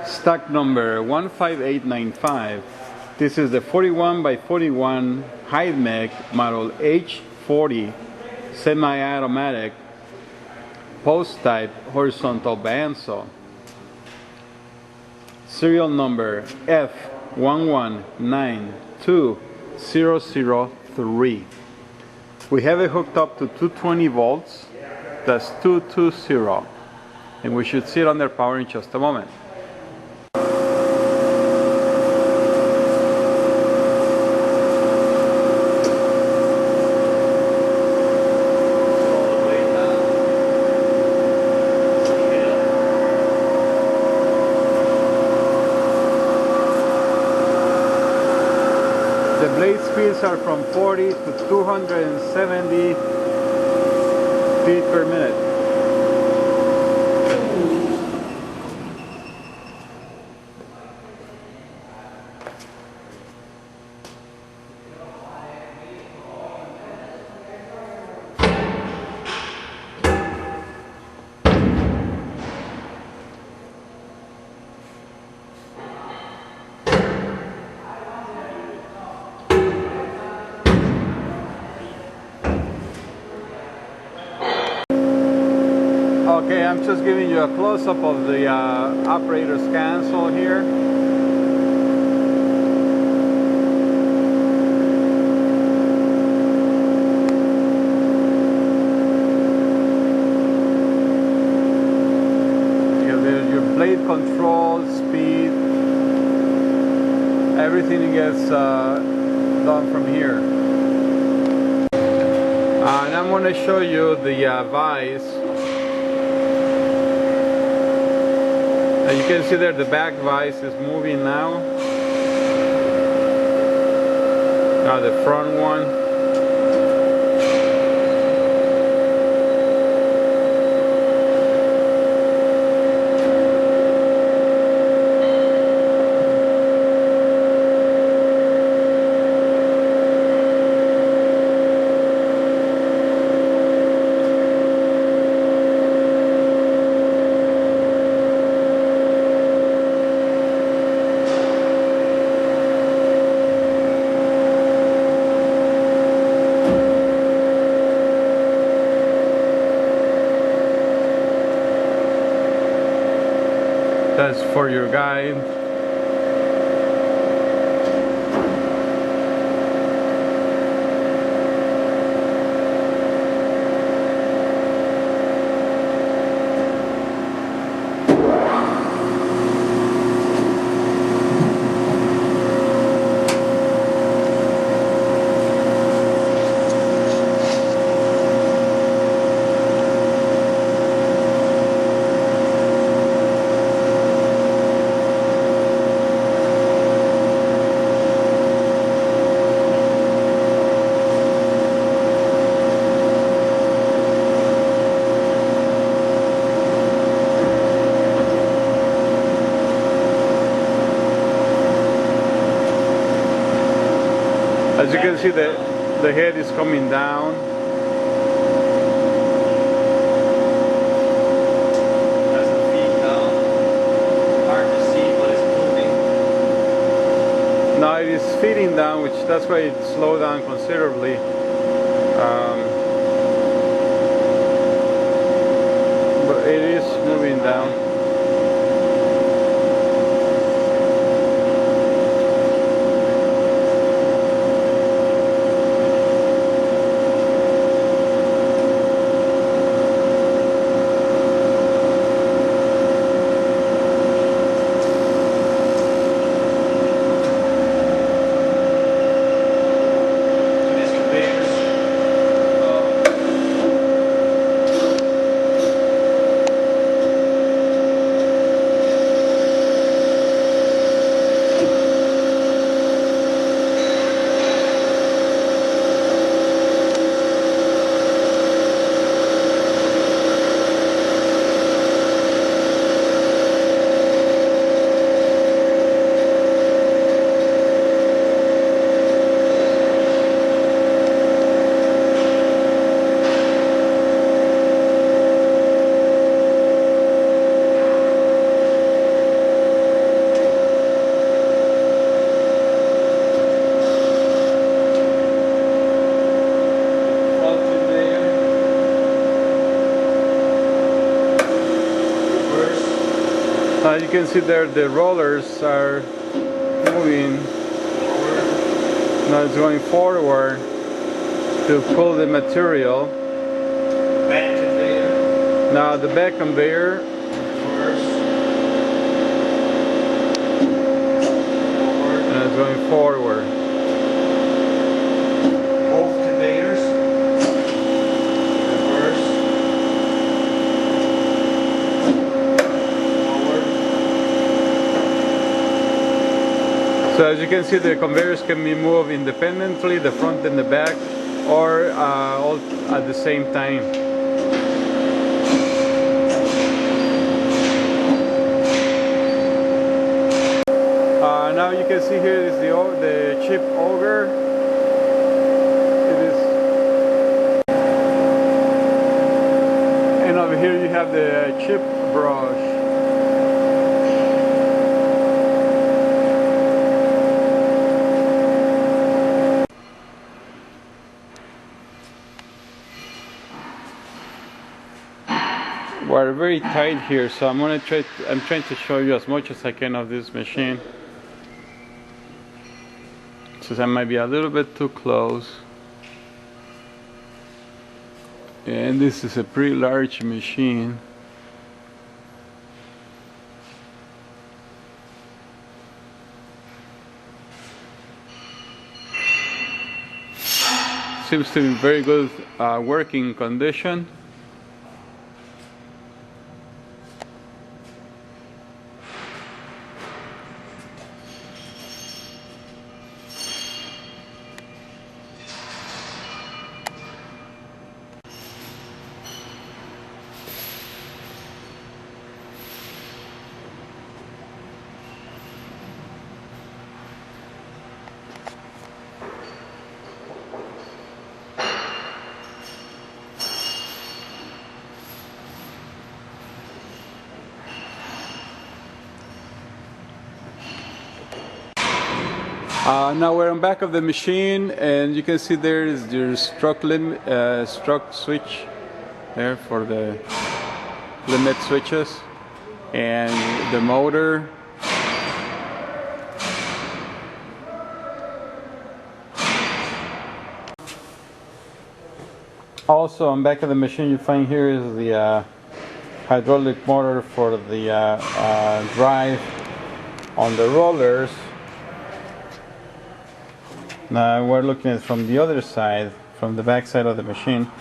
Stock number 15895. This is the 41 by 41 Hyd Mech model H-40 semi-automatic post type horizontal bandsaw. Serial number F11920003. We have it hooked up to 220 volts. That's 220, and we should see it under power in just a moment. The blade speeds are from 40 to 270 feet per minute. Okay, I'm just giving you a close-up of the operator's console here. There's your blade control, speed, everything gets done from here. And I'm going to show you the vise. As you can see there, the back vise is moving now. Now the front one. That's for your guide. As you can see, the head is coming down. Has the feet down. Hard to see, but it's moving. Now it is feeding down, which that's why it slowed down considerably. But it is moving down. You can see there the rollers are moving. Now it's going forward to pull the material. Back conveyor. Now the back conveyor. Reverse. And it's going forward. Both conveyors. Reverse. Forward. So as you can see, the conveyors can be moved independently, the front and the back, or all at the same time. Now you can see here is the chip auger. It is, and over here you have the chip brush. We're very tight here, so I'm trying to show you as much as I can of this machine. So that might be a little bit too close. And this is a pretty large machine. Seems to be in very good working condition. Now we're on back of the machine, and you can see there is your stroke switch there for the limit switches, and the motor. Also on back of the machine you find here is the hydraulic motor for the drive on the rollers. Now we're looking at it from the other side, from the back side of the machine.